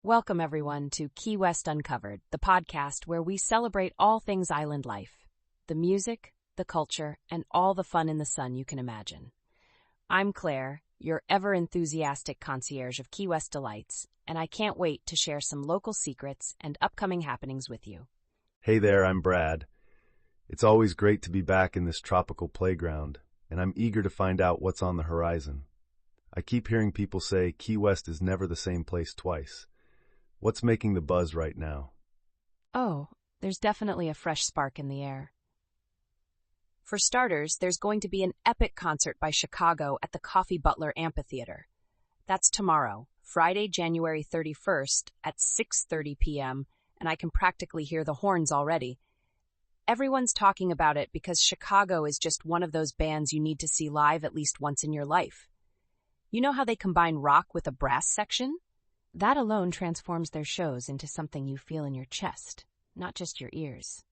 Welcome, everyone, to Key West Uncovered, the podcast where we celebrate all things island life, the music, the culture, and all the fun in the sun you can imagine. I'm Claire, your ever-enthusiastic concierge of Key West delights, and I can't wait to share some local secrets and upcoming happenings with you. Hey there, I'm Brad. It's always great to be back in this tropical playground, and I'm eager to find out what's on the horizon. I keep hearing people say Key West is never the same place twice. What's making the buzz right now? Oh, there's definitely a fresh spark in the air. For starters, there's going to be an epic concert by Chicago at the Coffee Butler Amphitheater. That's tomorrow, Friday, January 31st at 6:30 p.m., and I can practically hear the horns already. Everyone's talking about it because Chicago is just one of those bands you need to see live at least once in your life. You know how they combine rock with a brass section? That alone transforms their shows into something you feel in your chest, not just your ears.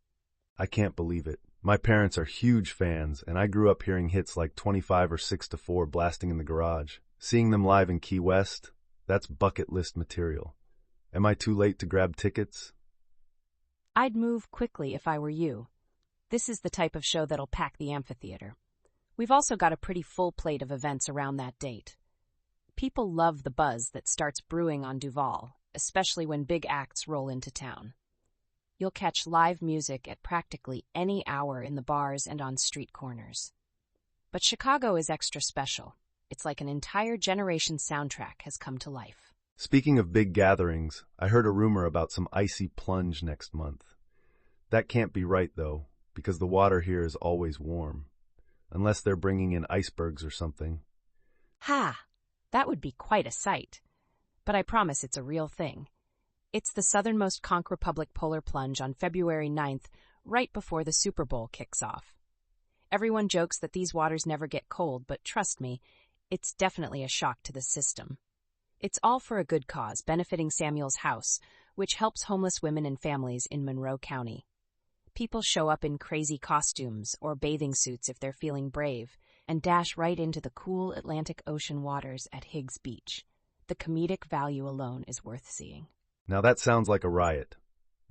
I can't believe it. My parents are huge fans, and I grew up hearing hits like 25 or 6 to 4 blasting in the garage. Seeing them live in Key West, that's bucket list material. Am I too late to grab tickets? I'd move quickly if I were you. This is the type of show that'll pack the amphitheater. We've also got a pretty full plate of events around that date. People love the buzz that starts brewing on Duval, especially when big acts roll into town. You'll catch live music at practically any hour in the bars and on street corners. But Chicago is extra special. It's like an entire generation's soundtrack has come to life. Speaking of big gatherings, I heard a rumor about some icy plunge next month. That can't be right, though, because the water here is always warm. Unless they're bringing in icebergs or something. Ha! That would be quite a sight. But I promise it's a real thing. It's the Southernmost Conch Republic Polar Plunge on February 9th, right before the Super Bowl kicks off. Everyone jokes that these waters never get cold, but trust me, it's definitely a shock to the system. It's all for a good cause, benefiting Samuel's House, which helps homeless women and families in Monroe County. People show up in crazy costumes or bathing suits if they're feeling brave, and dash right into the cool Atlantic Ocean waters at Higgs Beach. The comedic value alone is worth seeing. Now that sounds like a riot.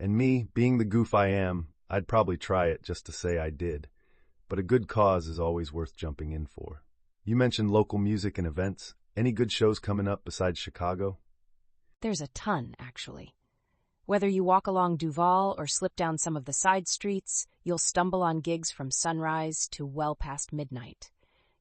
And me, being the goof I am, I'd probably try it just to say I did. But a good cause is always worth jumping in for. You mentioned local music and events. Any good shows coming up besides Chicago? There's a ton, actually. Whether you walk along Duval or slip down some of the side streets, you'll stumble on gigs from sunrise to well past midnight.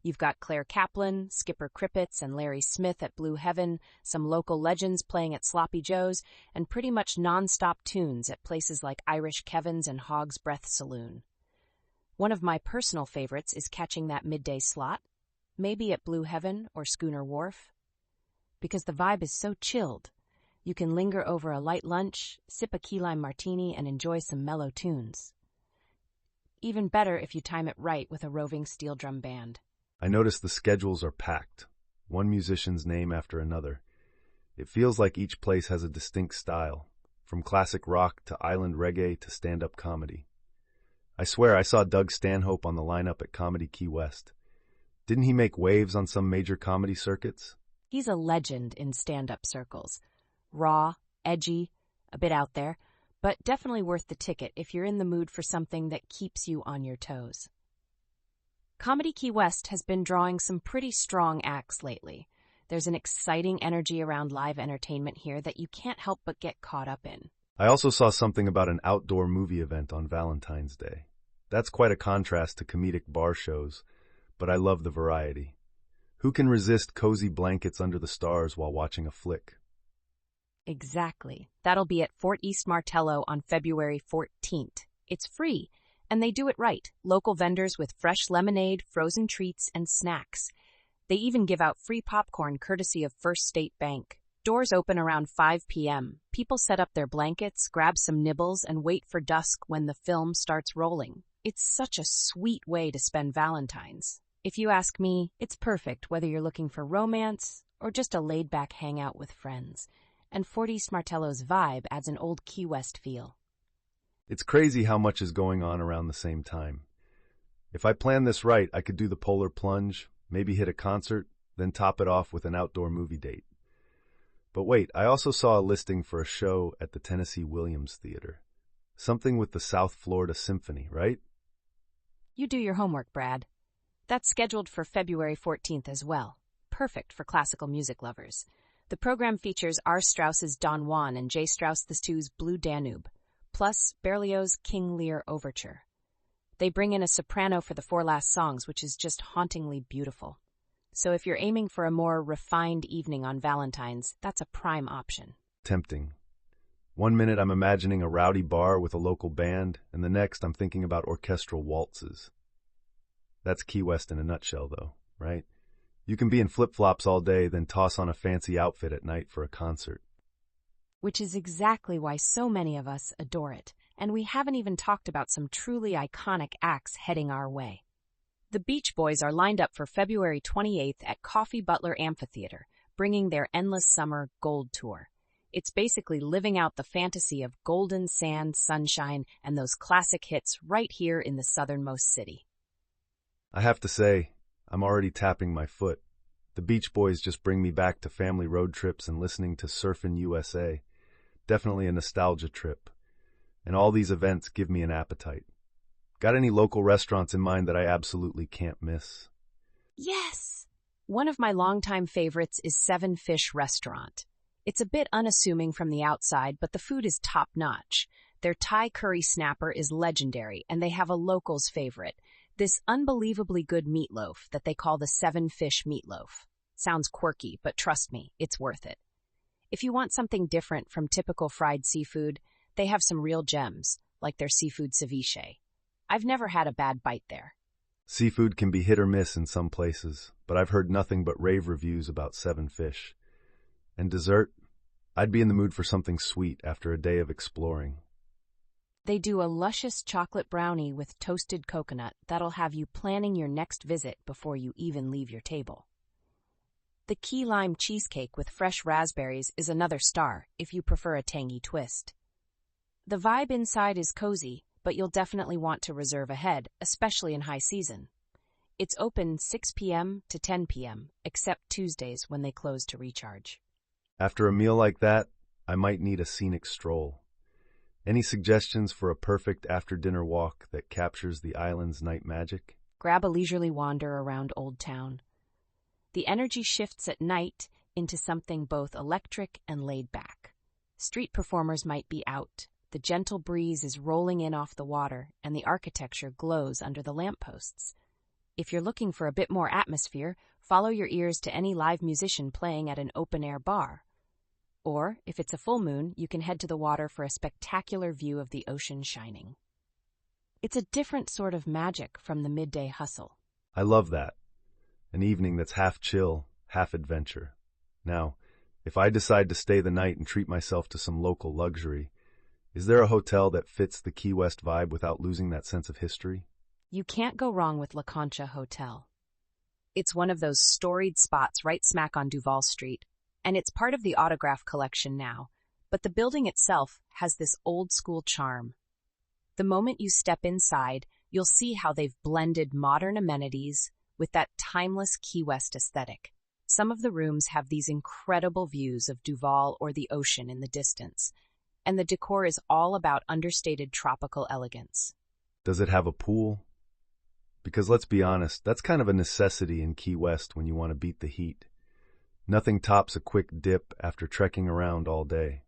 You've got Claire Kaplan, Skipper Crippets, and Larry Smith at Blue Heaven, some local legends playing at Sloppy Joe's, and pretty much non-stop tunes at places like Irish Kevin's and Hog's Breath Saloon. One of my personal favorites is catching that midday slot, maybe at Blue Heaven or Schooner Wharf. Because the vibe is so chilled, you can linger over a light lunch, sip a key lime martini, and enjoy some mellow tunes. Even better if you time it right with a roving steel drum band. I notice the schedules are packed, one musician's name after another. It feels like each place has a distinct style, from classic rock to island reggae to stand-up comedy. I swear I saw Doug Stanhope on the lineup at Comedy Key West. Didn't he make waves on some major comedy circuits? He's a legend in stand-up circles. Raw, edgy, a bit out there, but definitely worth the ticket if you're in the mood for something that keeps you on your toes. Comedy Key West has been drawing some pretty strong acts lately. There's an exciting energy around live entertainment here that you can't help but get caught up in. I also saw something about an outdoor movie event on Valentine's Day. That's quite a contrast to comedic bar shows, but I love the variety. Who can resist cozy blankets under the stars while watching a flick? Exactly. That'll be at Fort East Martello on February 14th. It's free. And they do it right. Local vendors with fresh lemonade, frozen treats, and snacks. They even give out free popcorn courtesy of First State Bank. Doors open around 5 p.m. People set up their blankets, grab some nibbles, and wait for dusk when the film starts rolling. It's such a sweet way to spend Valentine's. If you ask me, it's perfect whether you're looking for romance or just a laid-back hangout with friends. And Fort East Martello's vibe adds an old Key West feel. It's crazy how much is going on around the same time. If I plan this right, I could do the polar plunge, maybe hit a concert, then top it off with an outdoor movie date. But wait, I also saw a listing for a show at the Tennessee Williams Theater. Something with the South Florida Symphony, right? You do your homework, Brad. That's scheduled for February 14th as well. Perfect for classical music lovers. The program features R. Strauss's Don Juan and J. Strauss II's Blue Danube, plus Berlioz's King Lear Overture. They bring in a soprano for the four last songs, which is just hauntingly beautiful. So if you're aiming for a more refined evening on Valentine's, that's a prime option. Tempting. One minute I'm imagining a rowdy bar with a local band, and the next I'm thinking about orchestral waltzes. That's Key West in a nutshell, though, right? You can be in flip-flops all day, then toss on a fancy outfit at night for a concert. Which is exactly why so many of us adore it, and we haven't even talked about some truly iconic acts heading our way. The Beach Boys are lined up for February 28th at Coffee Butler Amphitheater, bringing their Endless Summer Gold Tour. It's basically living out the fantasy of golden sand, sunshine, and those classic hits right here in the southernmost city. I have to say, I'm already tapping my foot. The Beach Boys just bring me back to family road trips and listening to Surfin' USA. Definitely a nostalgia trip. And all these events give me an appetite. Got any local restaurants in mind that I absolutely can't miss? Yes! One of my longtime favorites is Seven Fish Restaurant. It's a bit unassuming from the outside, but the food is top-notch. Their Thai curry snapper is legendary, and they have a local's favorite, this unbelievably good meatloaf that they call the Seven Fish Meatloaf. Sounds quirky, but trust me, it's worth it. If you want something different from typical fried seafood, they have some real gems, like their seafood ceviche. I've never had a bad bite there. Seafood can be hit or miss in some places, but I've heard nothing but rave reviews about Seven Fish. And dessert? I'd be in the mood for something sweet after a day of exploring. They do a luscious chocolate brownie with toasted coconut that'll have you planning your next visit before you even leave your table. The key lime cheesecake with fresh raspberries is another star if you prefer a tangy twist. The vibe inside is cozy, but you'll definitely want to reserve ahead, especially in high season. It's open 6 p.m. to 10 p.m., except Tuesdays when they close to recharge. After a meal like that, I might need a scenic stroll. Any suggestions for a perfect after-dinner walk that captures the island's night magic? Grab a leisurely wander around Old Town. The energy shifts at night into something both electric and laid back. Street performers might be out, the gentle breeze is rolling in off the water, and the architecture glows under the lampposts. If you're looking for a bit more atmosphere, follow your ears to any live musician playing at an open-air bar. Or, if it's a full moon, you can head to the water for a spectacular view of the ocean shining. It's a different sort of magic from the midday hustle. I love that. An evening that's half chill, half adventure. Now, if I decide to stay the night and treat myself to some local luxury, is there a hotel that fits the Key West vibe without losing that sense of history? You can't go wrong with La Concha Hotel. It's one of those storied spots right smack on Duval Street, and it's part of the Autograph collection now, but the building itself has this old-school charm. The moment you step inside, you'll see how they've blended modern amenities with that timeless Key West aesthetic. Some of the rooms have these incredible views of Duval or the ocean in the distance, and the decor is all about understated tropical elegance. Does it have a pool? Because let's be honest, that's kind of a necessity in Key West when you want to beat the heat. Nothing tops a quick dip after trekking around all day.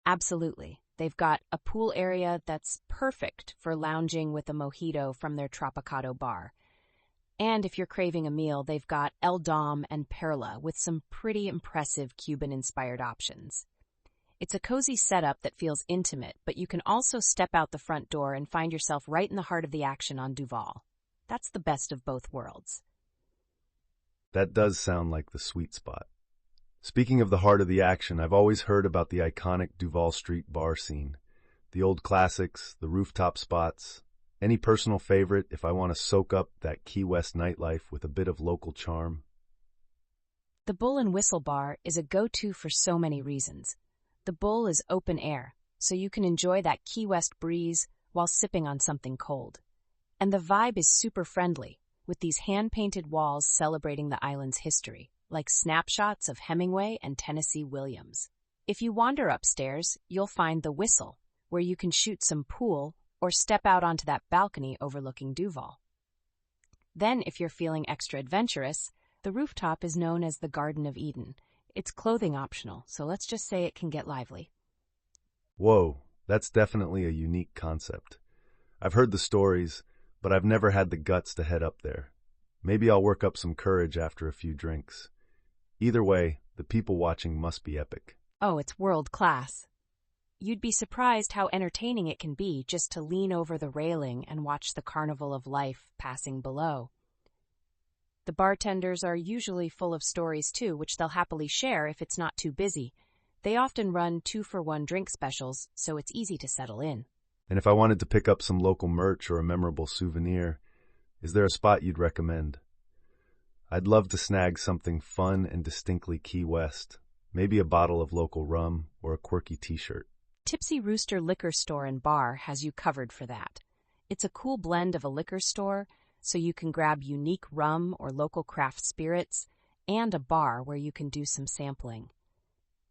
Absolutely. They've got a pool area that's perfect for lounging with a mojito from their Tropicado bar. And if you're craving a meal, they've got El Dom and Perla with some pretty impressive Cuban-inspired options. It's a cozy setup that feels intimate, but you can also step out the front door and find yourself right in the heart of the action on Duval. That's the best of both worlds. That does sound like the sweet spot. Speaking of the heart of the action, I've always heard about the iconic Duval Street bar scene. The old classics, the rooftop spots. Any personal favorite if I want to soak up that Key West nightlife with a bit of local charm? The Bull and Whistle Bar is a go-to for so many reasons. The Bull is open air, so you can enjoy that Key West breeze while sipping on something cold. And the vibe is super friendly, with these hand-painted walls celebrating the island's history, like snapshots of Hemingway and Tennessee Williams. If you wander upstairs, you'll find the Whistle, where you can shoot some pool or step out onto that balcony overlooking Duval. Then, if you're feeling extra adventurous, the rooftop is known as the Garden of Eden. It's clothing optional, so let's just say it can get lively. Whoa, that's definitely a unique concept. I've heard the stories, but I've never had the guts to head up there. Maybe I'll work up some courage after a few drinks. Either way, the people watching must be epic. Oh, it's world class. You'd be surprised how entertaining it can be just to lean over the railing and watch the carnival of life passing below. The bartenders are usually full of stories too, which they'll happily share if it's not too busy. They often run 2-for-1 drink specials, so it's easy to settle in. And if I wanted to pick up some local merch or a memorable souvenir, is there a spot you'd recommend? I'd love to snag something fun and distinctly Key West, maybe a bottle of local rum or a quirky t-shirt. Tipsy Rooster Liquor Store and Bar has you covered for that. It's a cool blend of a liquor store, so you can grab unique rum or local craft spirits, and a bar where you can do some sampling.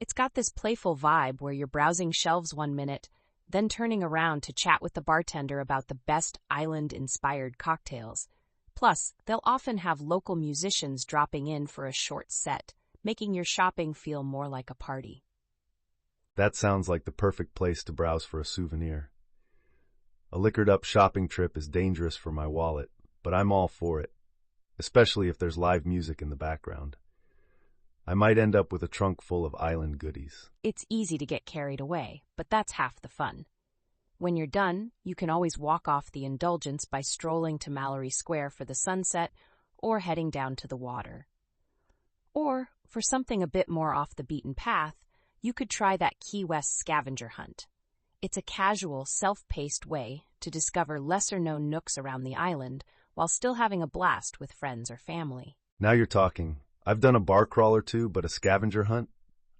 It's got this playful vibe where you're browsing shelves one minute, then turning around to chat with the bartender about the best island-inspired cocktails. Plus, they'll often have local musicians dropping in for a short set, making your shopping feel more like a party. That sounds like the perfect place to browse for a souvenir. A liquored-up shopping trip is dangerous for my wallet, but I'm all for it, especially if there's live music in the background. I might end up with a trunk full of island goodies. It's easy to get carried away, but that's half the fun. When you're done, you can always walk off the indulgence by strolling to Mallory Square for the sunset or heading down to the water. Or, for something a bit more off the beaten path, you could try that Key West scavenger hunt. It's a casual, self-paced way to discover lesser-known nooks around the island while still having a blast with friends or family. Now you're talking. I've done a bar crawl or two, but a scavenger hunt?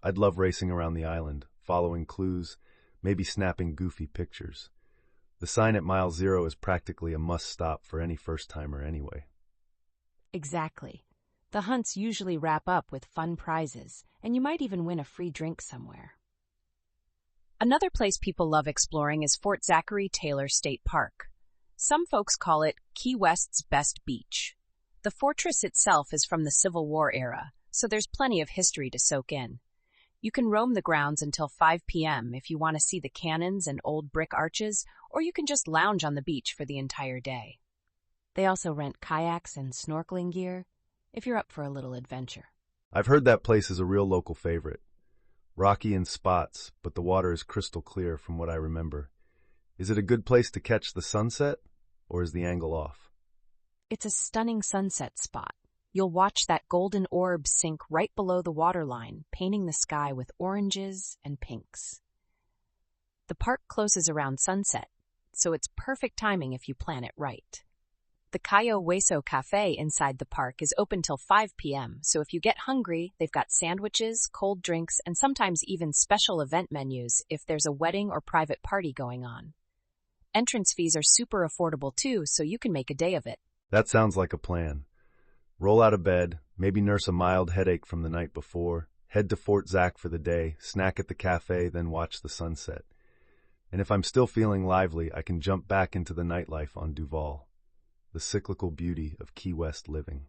I'd love racing around the island, following clues, maybe snapping goofy pictures. The sign at Mile Zero is practically a must-stop for any first-timer anyway. Exactly. The hunts usually wrap up with fun prizes, and you might even win a free drink somewhere. Another place people love exploring is Fort Zachary Taylor State Park. Some folks call it Key West's best beach. The fortress itself is from the Civil War era, so there's plenty of history to soak in. You can roam the grounds until 5 p.m. if you want to see the cannons and old brick arches, or you can just lounge on the beach for the entire day. They also rent kayaks and snorkeling gear, if you're up for a little adventure. I've heard that place is a real local favorite. Rocky in spots, but the water is crystal clear from what I remember. Is it a good place to catch the sunset, or is the angle off? It's a stunning sunset spot. You'll watch that golden orb sink right below the waterline, painting the sky with oranges and pinks. The park closes around sunset, so it's perfect timing if you plan it right. The Cayo Hueso Cafe inside the park is open till 5 p.m., so if you get hungry, they've got sandwiches, cold drinks, and sometimes even special event menus if there's a wedding or private party going on. Entrance fees are super affordable too, so you can make a day of it. That sounds like a plan. Roll out of bed, maybe nurse a mild headache from the night before, head to Fort Zach for the day, snack at the cafe, then watch the sunset. And if I'm still feeling lively, I can jump back into the nightlife on Duval. The cyclical beauty of Key West living.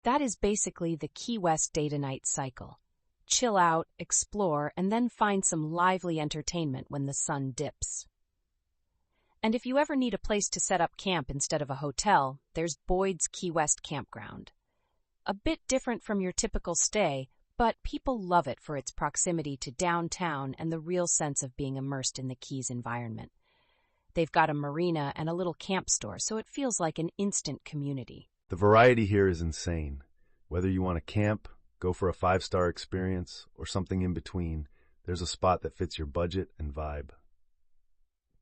That is basically the Key West day-to-night cycle. Chill out, explore, and then find some lively entertainment when the sun dips. And if you ever need a place to set up camp instead of a hotel, there's Boyd's Key West Campground. A bit different from your typical stay, but people love it for its proximity to downtown and the real sense of being immersed in the Keys environment. They've got a marina and a little camp store, so it feels like an instant community. The variety here is insane. Whether you want to camp, go for a 5-star experience, or something in between, there's a spot that fits your budget and vibe.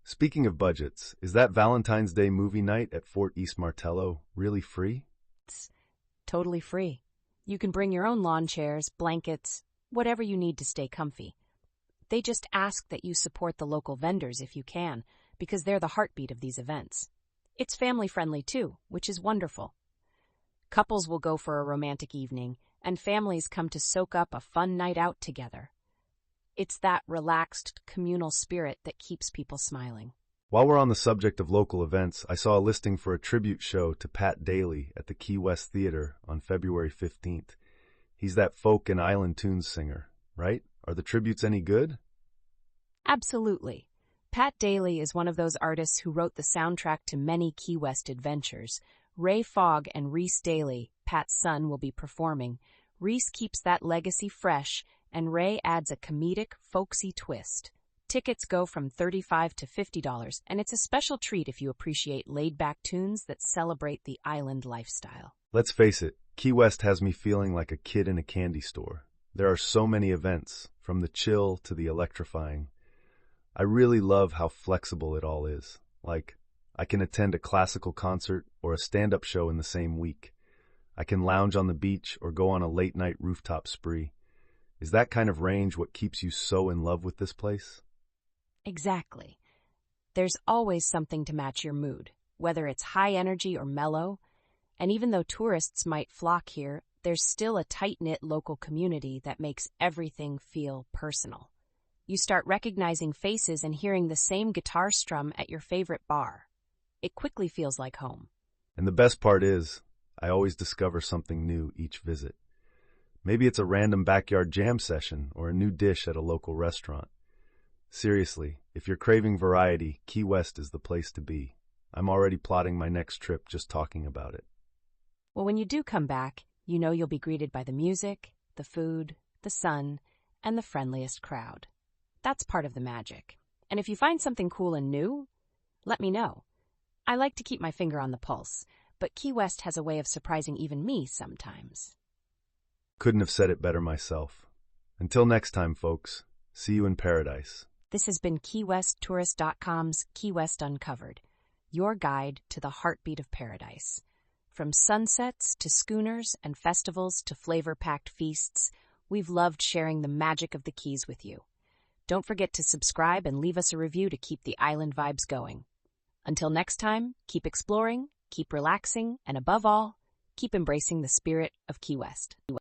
Speaking of budgets, is that Valentine's Day movie night at Fort East Martello really free? It's totally free. You can bring your own lawn chairs, blankets, whatever you need to stay comfy. They just ask that you support the local vendors if you can, because they're the heartbeat of these events. It's family-friendly too, which is wonderful. Couples will go for a romantic evening, and families come to soak up a fun night out together. It's that relaxed, communal spirit that keeps people smiling. While we're on the subject of local events, I saw a listing for a tribute show to Pat Daly at the Key West Theater on February 15th. He's that folk and island tunes singer, right? Are the tributes any good? Absolutely. Pat Daly is one of those artists who wrote the soundtrack to many Key West adventures. Ray Fogg and Reese Daly, Pat's son, will be performing. Reese keeps that legacy fresh, and Ray adds a comedic, folksy twist. Tickets go from $35 to $50, and it's a special treat if you appreciate laid-back tunes that celebrate the island lifestyle. Let's face it, Key West has me feeling like a kid in a candy store. There are so many events, from the chill to the electrifying. I really love how flexible it all is. Like, I can attend a classical concert or a stand-up show in the same week. I can lounge on the beach or go on a late-night rooftop spree. Is that kind of range what keeps you so in love with this place? Exactly. There's always something to match your mood, whether it's high energy or mellow. And even though tourists might flock here, there's still a tight-knit local community that makes everything feel personal. You start recognizing faces and hearing the same guitar strum at your favorite bar. It quickly feels like home. And the best part is, I always discover something new each visit. Maybe it's a random backyard jam session or a new dish at a local restaurant. Seriously, if you're craving variety, Key West is the place to be. I'm already plotting my next trip just talking about it. Well, when you do come back, you know you'll be greeted by the music, the food, the sun, and the friendliest crowd. That's part of the magic. And if you find something cool and new, let me know. I like to keep my finger on the pulse, but Key West has a way of surprising even me sometimes. Couldn't have said it better myself. Until next time, folks, see you in paradise. This has been KeyWestTourist.com's Key West Uncovered, your guide to the heartbeat of paradise. From sunsets to schooners and festivals to flavor-packed feasts, we've loved sharing the magic of the Keys with you. Don't forget to subscribe and leave us a review to keep the island vibes going. Until next time, keep exploring, keep relaxing, and above all, keep embracing the spirit of Key West.